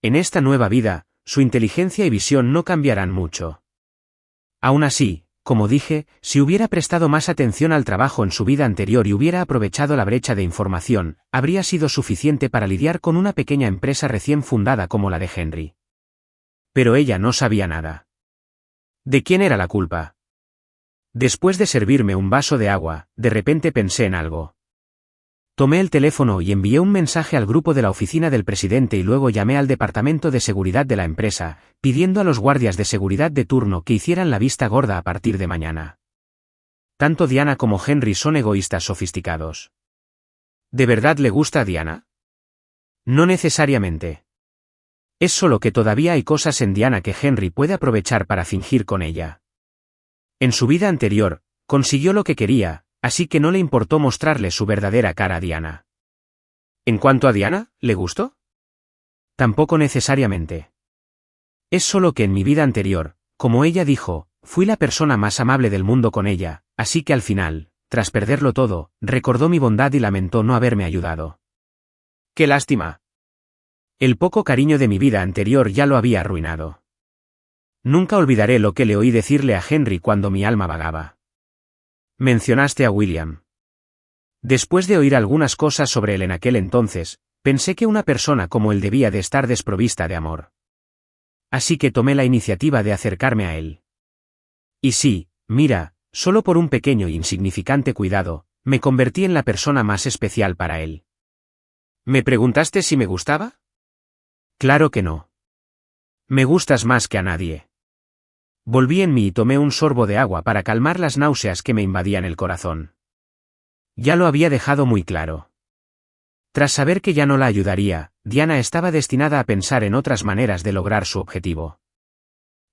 En esta nueva vida, su inteligencia y visión no cambiarán mucho. Aún así, como dije, si hubiera prestado más atención al trabajo en su vida anterior y hubiera aprovechado la brecha de información, habría sido suficiente para lidiar con una pequeña empresa recién fundada como la de Henry. Pero ella no sabía nada. ¿De quién era la culpa? Después de servirme un vaso de agua, de repente pensé en algo. Tomé el teléfono y envié un mensaje al grupo de la oficina del presidente y luego llamé al departamento de seguridad de la empresa, pidiendo a los guardias de seguridad de turno que hicieran la vista gorda a partir de mañana. Tanto Diana como Henry son egoístas sofisticados. ¿De verdad le gusta a Diana? No necesariamente. Es solo que todavía hay cosas en Diana que Henry puede aprovechar para fingir con ella. En su vida anterior, consiguió lo que quería, así que no le importó mostrarle su verdadera cara a Diana. En cuanto a Diana, ¿le gustó? Tampoco necesariamente. Es solo que en mi vida anterior, como ella dijo, fui la persona más amable del mundo con ella, así que al final, tras perderlo todo, recordó mi bondad y lamentó no haberme ayudado. ¡Qué lástima! El poco cariño de mi vida anterior ya lo había arruinado. Nunca olvidaré lo que le oí decirle a Henry cuando mi alma vagaba. Mencionaste a William. Después de oír algunas cosas sobre él en aquel entonces, pensé que una persona como él debía de estar desprovista de amor. Así que tomé la iniciativa de acercarme a él. Y sí, mira, solo por un pequeño e insignificante cuidado, me convertí en la persona más especial para él. ¿Me preguntaste si me gustaba? Claro que no. Me gustas más que a nadie. Volví en mí y tomé un sorbo de agua para calmar las náuseas que me invadían el corazón. Ya lo había dejado muy claro. Tras saber que ya no la ayudaría, Diana estaba destinada a pensar en otras maneras de lograr su objetivo.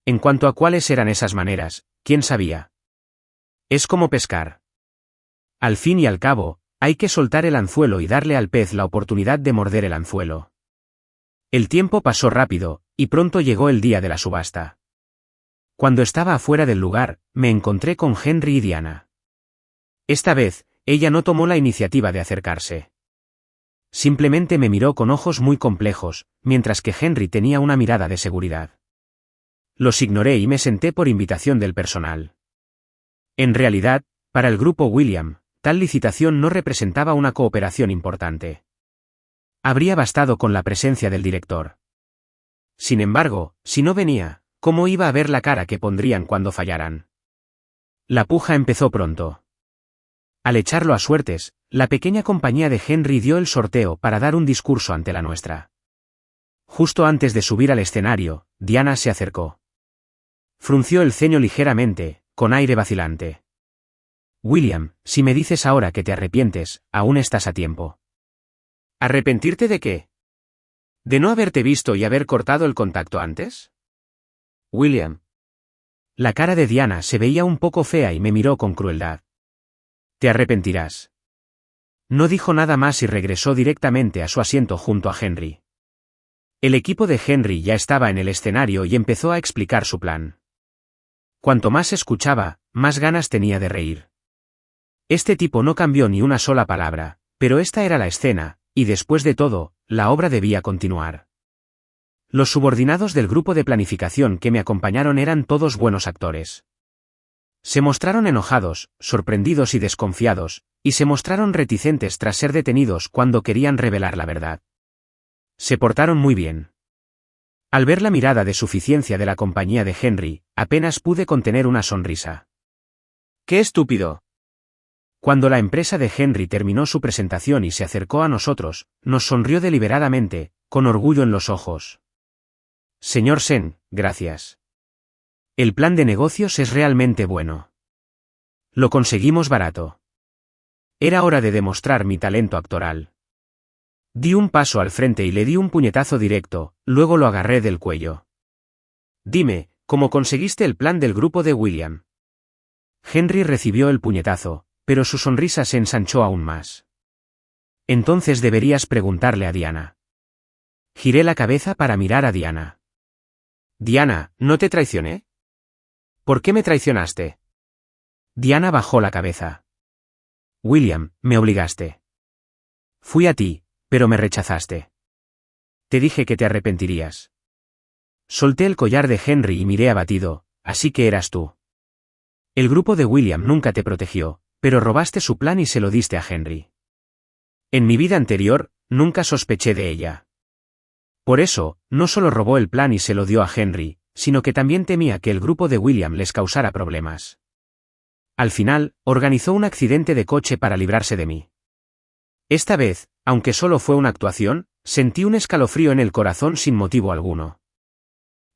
En cuanto a cuáles eran esas maneras, ¿quién sabía? Es como pescar. Al fin y al cabo, hay que soltar el anzuelo y darle al pez la oportunidad de morder el anzuelo. El tiempo pasó rápido, y pronto llegó el día de la subasta. Cuando estaba afuera del lugar, me encontré con Henry y Diana. Esta vez, ella no tomó la iniciativa de acercarse. Simplemente me miró con ojos muy complejos, mientras que Henry tenía una mirada de seguridad. Los ignoré y me senté por invitación del personal. En realidad, para el grupo William, tal licitación no representaba una cooperación importante. Habría bastado con la presencia del director. Sin embargo, si no venía, ¿cómo iba a ver la cara que pondrían cuando fallaran? La puja empezó pronto. Al echarlo a suertes, la pequeña compañía de Henry dio el sorteo para dar un discurso ante la nuestra. Justo antes de subir al escenario, Diana se acercó. Frunció el ceño ligeramente, con aire vacilante. William, si me dices ahora que te arrepientes, aún estás a tiempo. ¿Arrepentirte de qué? ¿De no haberte visto y haber cortado el contacto antes? William. La cara de Diana se veía un poco fea y me miró con crueldad. Te arrepentirás. No dijo nada más y regresó directamente a su asiento junto a Henry. El equipo de Henry ya estaba en el escenario y empezó a explicar su plan. Cuanto más escuchaba, más ganas tenía de reír. Este tipo no cambió ni una sola palabra, pero esta era la escena, y después de todo, la obra debía continuar. Los subordinados del grupo de planificación que me acompañaron eran todos buenos actores. Se mostraron enojados, sorprendidos y desconfiados, y se mostraron reticentes tras ser detenidos cuando querían revelar la verdad. Se portaron muy bien. Al ver la mirada de suficiencia de la compañía de Henry, apenas pude contener una sonrisa. ¡Qué estúpido! Cuando la empresa de Henry terminó su presentación y se acercó a nosotros, nos sonrió deliberadamente, con orgullo en los ojos. Señor Sen, gracias. El plan de negocios es realmente bueno. Lo conseguimos barato. Era hora de demostrar mi talento actoral. Di un paso al frente y le di un puñetazo directo, luego lo agarré del cuello. Dime, ¿cómo conseguiste el plan del grupo de William? Henry recibió el puñetazo, pero su sonrisa se ensanchó aún más. Entonces deberías preguntarle a Diana. Giré la cabeza para mirar a Diana. Diana, ¿no te traicioné? ¿Por qué me traicionaste? Diana bajó la cabeza. William, me obligaste. Fui a ti, pero me rechazaste. Te dije que te arrepentirías. Solté el collar de Henry y miré abatido, así que eras tú. El grupo de William nunca te protegió, pero robaste su plan y se lo diste a Henry. En mi vida anterior, nunca sospeché de ella. Por eso, no solo robó el plan y se lo dio a Henry, sino que también temía que el grupo de William les causara problemas. Al final, organizó un accidente de coche para librarse de mí. Esta vez, aunque solo fue una actuación, sentí un escalofrío en el corazón sin motivo alguno.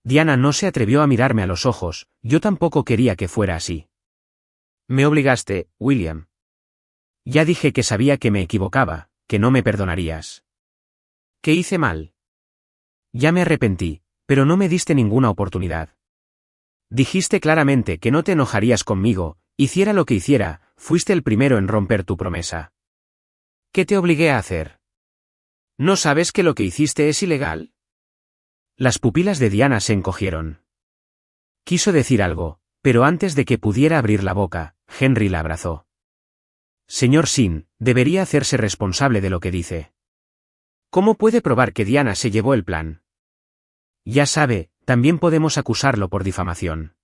Diana no se atrevió a mirarme a los ojos, yo tampoco quería que fuera así. Me obligaste, William. Ya dije que sabía que me equivocaba, que no me perdonarías. ¿Qué hice mal? Ya me arrepentí, pero no me diste ninguna oportunidad. Dijiste claramente que no te enojarías conmigo, hiciera lo que hiciera, fuiste el primero en romper tu promesa. ¿Qué te obligué a hacer? ¿No sabes que lo que hiciste es ilegal? Las pupilas de Diana se encogieron. Quiso decir algo, pero antes de que pudiera abrir la boca, Henry la abrazó. Señor Sin, debería hacerse responsable de lo que dice. ¿Cómo puede probar que Diana se llevó el plan? Ya sabe, también podemos acusarlo por difamación.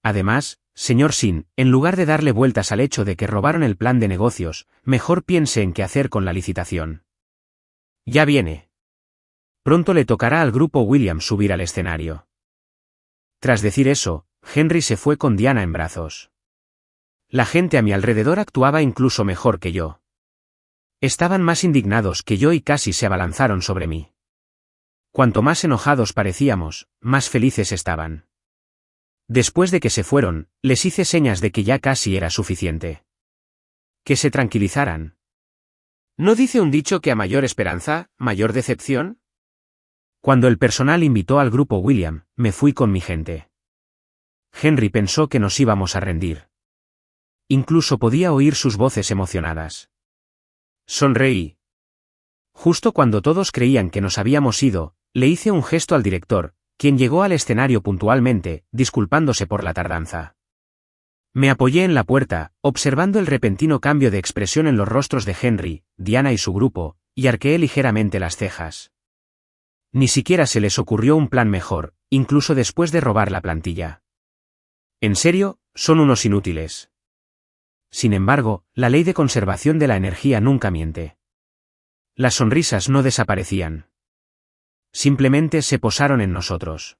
Además, señor Sin, en lugar de darle vueltas al hecho de que robaron el plan de negocios, mejor piense en qué hacer con la licitación. Ya viene. Pronto le tocará al grupo William subir al escenario. Tras decir eso, Henry se fue con Diana en brazos. La gente a mi alrededor actuaba incluso mejor que yo. Estaban más indignados que yo y casi se abalanzaron sobre mí. Cuanto más enojados parecíamos, más felices estaban. Después de que se fueron, les hice señas de que ya casi era suficiente. Que se tranquilizaran. ¿No dice un dicho que a mayor esperanza, mayor decepción? Cuando el personal invitó al grupo William, me fui con mi gente. Henry pensó que nos íbamos a rendir. Incluso podía oír sus voces emocionadas. Sonreí. Justo cuando todos creían que nos habíamos ido, le hice un gesto al director, quien llegó al escenario puntualmente, disculpándose por la tardanza. Me apoyé en la puerta, observando el repentino cambio de expresión en los rostros de Henry, Diana y su grupo, y arqueé ligeramente las cejas. Ni siquiera se les ocurrió un plan mejor, incluso después de robar la plantilla. En serio, son unos inútiles. Sin embargo, la ley de conservación de la energía nunca miente. Las sonrisas no desaparecían. Simplemente se posaron en nosotros.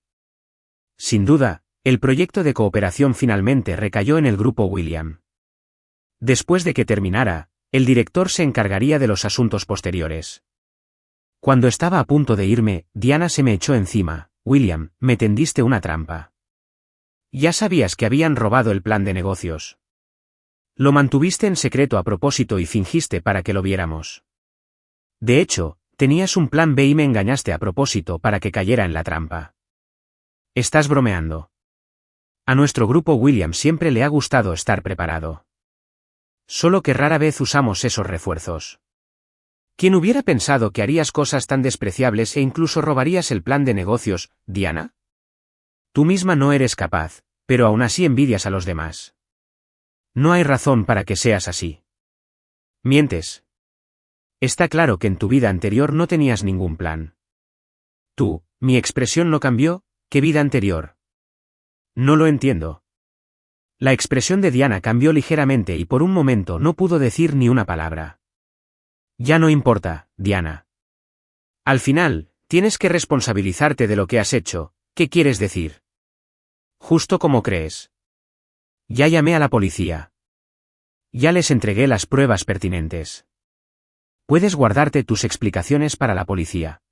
Sin duda, el proyecto de cooperación finalmente recayó en el grupo William. Después de que terminara, el director se encargaría de los asuntos posteriores. Cuando estaba a punto de irme, Diana se me echó encima. William, me tendiste una trampa. Ya sabías que habían robado el plan de negocios. Lo mantuviste en secreto a propósito y fingiste para que lo viéramos. De hecho, tenías un plan B y me engañaste a propósito para que cayera en la trampa. Estás bromeando. A nuestro grupo William siempre le ha gustado estar preparado. Solo que rara vez usamos esos refuerzos. ¿Quién hubiera pensado que harías cosas tan despreciables e incluso robarías el plan de negocios, Diana? Tú misma no eres capaz, pero aún así envidias a los demás. No hay razón para que seas así. Mientes. Está claro que en tu vida anterior no tenías ningún plan. Tú, mi expresión no cambió, ¿qué vida anterior? No lo entiendo. La expresión de Diana cambió ligeramente y por un momento no pudo decir ni una palabra. Ya no importa, Diana. Al final, tienes que responsabilizarte de lo que has hecho, ¿qué quieres decir? Justo como crees. Ya llamé a la policía. Ya les entregué las pruebas pertinentes. Puedes guardarte tus explicaciones para la policía.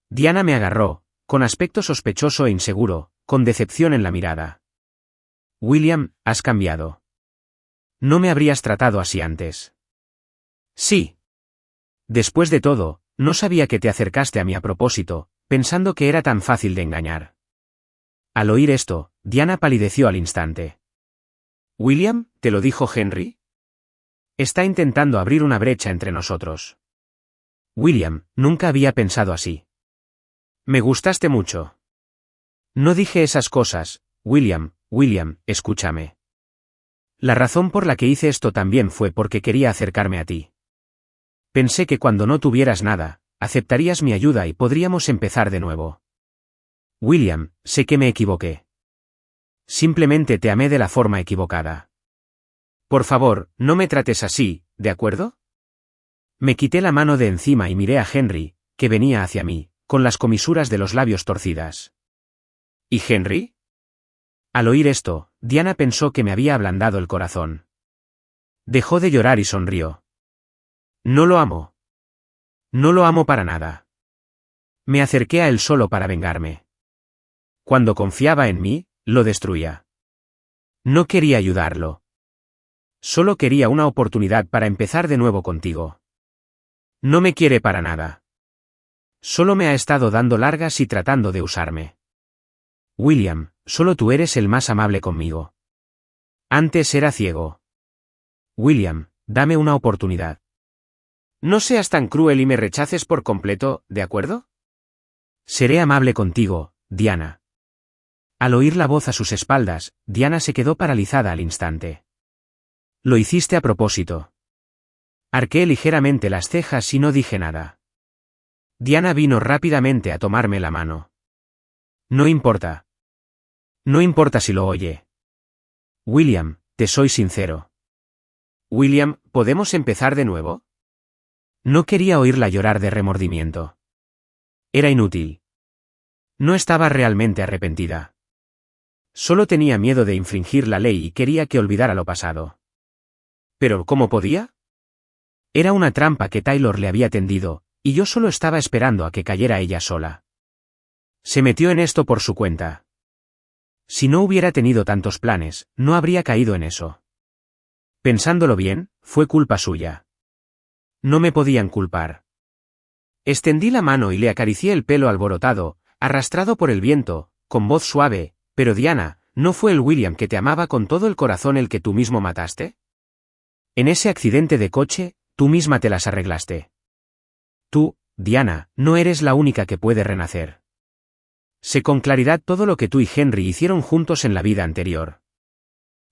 Diana me agarró, con aspecto sospechoso e inseguro, con decepción en la mirada. William, has cambiado. No me habrías tratado así antes. Sí. Después de todo, no sabía que te acercaste a mí a propósito, pensando que era tan fácil de engañar. Al oír esto, Diana palideció al instante. William, ¿te lo dijo Henry? Está intentando abrir una brecha entre nosotros. William, nunca había pensado así. Me gustaste mucho. No dije esas cosas, William, escúchame. La razón por la que hice esto también fue porque quería acercarme a ti. Pensé que cuando no tuvieras nada, aceptarías mi ayuda y podríamos empezar de nuevo. William, sé que me equivoqué. Simplemente te amé de la forma equivocada. Por favor, no me trates así, ¿de acuerdo? Me quité la mano de encima y miré a Henry, que venía hacia mí, con las comisuras de los labios torcidas. ¿Y Henry? Al oír esto, Diana pensó que me había ablandado el corazón. Dejó de llorar y sonrió. No lo amo. No lo amo para nada. Me acerqué a él solo para vengarme. Cuando confiaba en mí, lo destruía. No quería ayudarlo. Solo quería una oportunidad para empezar de nuevo contigo. No me quiere para nada. Solo me ha estado dando largas y tratando de usarme. William, solo tú eres el más amable conmigo. Antes era ciego. William, dame una oportunidad. No seas tan cruel y me rechaces por completo, ¿de acuerdo? Seré amable contigo, Diana. Al oír la voz a sus espaldas, Diana se quedó paralizada al instante. Lo hiciste a propósito. Arqué ligeramente las cejas y no dije nada. Diana vino rápidamente a tomarme la mano. No importa. No importa si lo oye. William, te soy sincero. William, ¿podemos empezar de nuevo? No quería oírla llorar de remordimiento. Era inútil. No estaba realmente arrepentida. Solo tenía miedo de infringir la ley y quería que olvidara lo pasado. ¿Pero cómo podía? Era una trampa que Taylor le había tendido, y yo solo estaba esperando a que cayera ella sola. Se metió en esto por su cuenta. Si no hubiera tenido tantos planes, no habría caído en eso. Pensándolo bien, fue culpa suya. No me podían culpar. Extendí la mano y le acaricié el pelo alborotado, arrastrado por el viento, con voz suave. Pero Diana, ¿no fue el William que te amaba con todo el corazón el que tú mismo mataste? En ese accidente de coche, tú misma te las arreglaste. Tú, Diana, no eres la única que puede renacer. Sé con claridad todo lo que tú y Henry hicieron juntos en la vida anterior.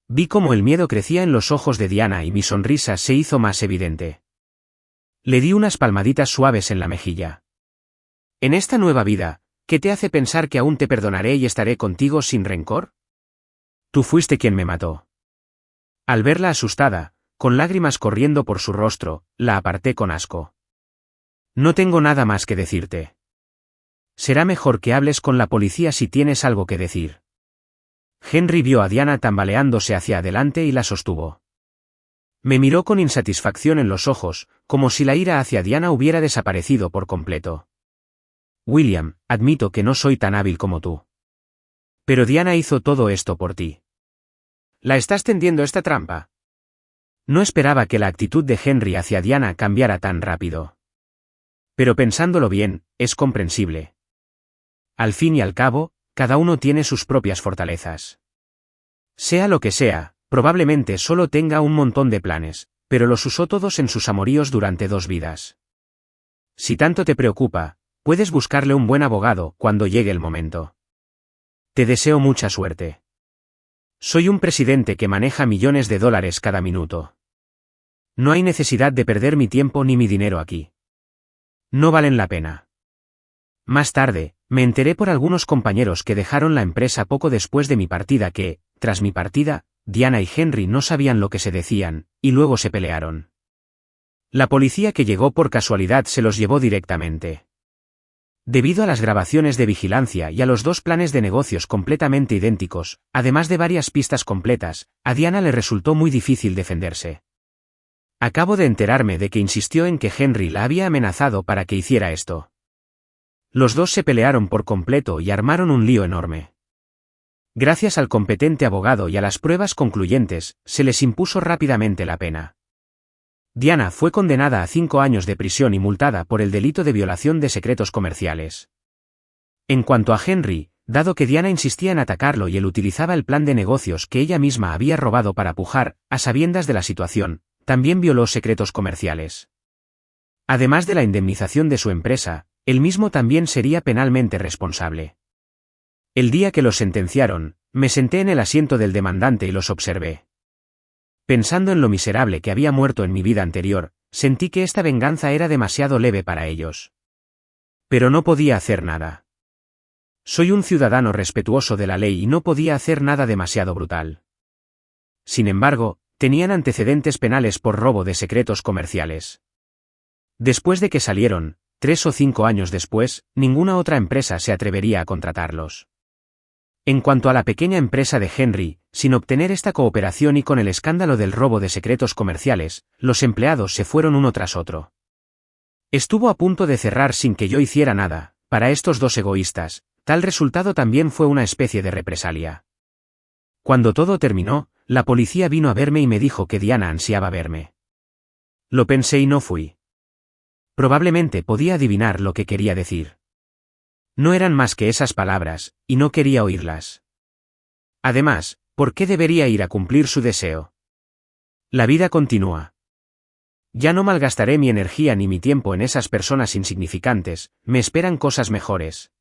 Vi cómo el miedo crecía en los ojos de Diana y mi sonrisa se hizo más evidente. Le di unas palmaditas suaves en la mejilla. En esta nueva vida, ¿qué te hace pensar que aún te perdonaré y estaré contigo sin rencor? Tú fuiste quien me mató. Al verla asustada, con lágrimas corriendo por su rostro, la aparté con asco. No tengo nada más que decirte. Será mejor que hables con la policía si tienes algo que decir. Henry vio a Diana tambaleándose hacia adelante y la sostuvo. Me miró con insatisfacción en los ojos, como si la ira hacia Diana hubiera desaparecido por completo. William, admito que no soy tan hábil como tú. Pero Diana hizo todo esto por ti. ¿La estás tendiendo esta trampa? No esperaba que la actitud de Henry hacia Diana cambiara tan rápido. Pero pensándolo bien, es comprensible. Al fin y al cabo, cada uno tiene sus propias fortalezas. Sea lo que sea, probablemente solo tenga un montón de planes, pero los usó todos en sus amoríos durante 2 vidas. Si tanto te preocupa, puedes buscarle un buen abogado cuando llegue el momento. Te deseo mucha suerte. Soy un presidente que maneja millones de dólares cada minuto. No hay necesidad de perder mi tiempo ni mi dinero aquí. No valen la pena. Más tarde, me enteré por algunos compañeros que dejaron la empresa poco después de mi partida que, tras mi partida, Diana y Henry no sabían lo que se decían, y luego se pelearon. La policía que llegó por casualidad se los llevó directamente. Debido a las grabaciones de vigilancia y a los 2 planes de negocios completamente idénticos, además de varias pistas completas, a Diana le resultó muy difícil defenderse. Acabo de enterarme de que insistió en que Henry la había amenazado para que hiciera esto. Los 2 se pelearon por completo y armaron un lío enorme. Gracias al competente abogado y a las pruebas concluyentes, se les impuso rápidamente la pena. Diana fue condenada a 5 años de prisión y multada por el delito de violación de secretos comerciales. En cuanto a Henry, dado que Diana insistía en atacarlo y él utilizaba el plan de negocios que ella misma había robado para pujar, a sabiendas de la situación, también violó secretos comerciales. Además de la indemnización de su empresa, él mismo también sería penalmente responsable. El día que los sentenciaron, me senté en el asiento del demandante y los observé. Pensando en lo miserable que había muerto en mi vida anterior, Sentí que esta venganza era demasiado leve para ellos. Pero no podía hacer nada. Soy un ciudadano respetuoso de la ley y no podía hacer nada demasiado brutal. Sin embargo, tenían antecedentes penales por robo de secretos comerciales. Después de que salieron, 3 o 5 años después, ninguna otra empresa se atrevería a contratarlos. En cuanto a la pequeña empresa de Henry, sin obtener esta cooperación y con el escándalo del robo de secretos comerciales, los empleados se fueron uno tras otro. Estuvo a punto de cerrar sin que yo hiciera nada. Para estos dos egoístas, tal resultado también fue una especie de represalia. Cuando todo terminó, la policía vino a verme y me dijo que Diana ansiaba verme. Lo pensé y no fui. Probablemente podía adivinar lo que quería decir. No eran más que esas palabras, y no quería oírlas. Además, ¿por qué debería ir a cumplir su deseo? La vida continúa. Ya no malgastaré mi energía ni mi tiempo en esas personas insignificantes, me esperan cosas mejores.